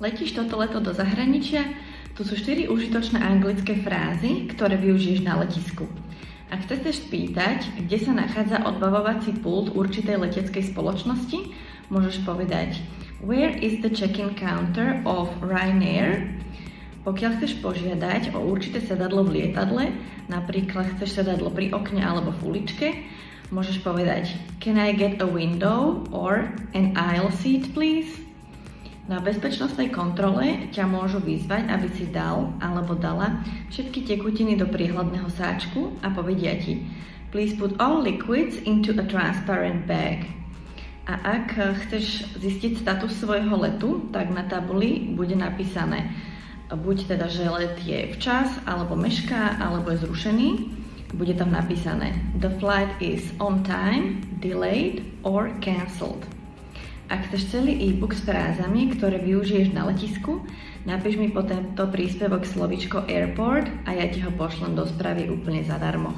Letíš toto leto do zahraničia? Tu sú 4 užitočné anglické frázy, ktoré využiješ na letisku. Ak sa chceš spýtať, kde sa nachádza odbavovací pult určitej leteckej spoločnosti, môžeš povedať Where is the check-in counter of Ryanair? Pokiaľ chceš požiadať o určité sedadlo v lietadle, napríklad chceš sedadlo pri okne alebo v uličke, môžeš povedať Can I get a window or an aisle seat, please? Na bezpečnostnej kontrole ťa môžu vyzvať, aby si dal alebo dala všetky tekutiny do priehľadného sáčku a povedia ti Please put all liquids into a transparent bag. A ak chceš zistiť status svojho letu, tak na tabuli bude napísané buď teda, že let je včas, alebo mešká, alebo je zrušený. Bude tam napísané The flight is on time, delayed or cancelled. Ak chceš celý e-book s frázami, ktoré využiješ na letisku, napíš mi po tento príspevok slovíčko airport a ja ti ho pošlem do správy úplne zadarmo.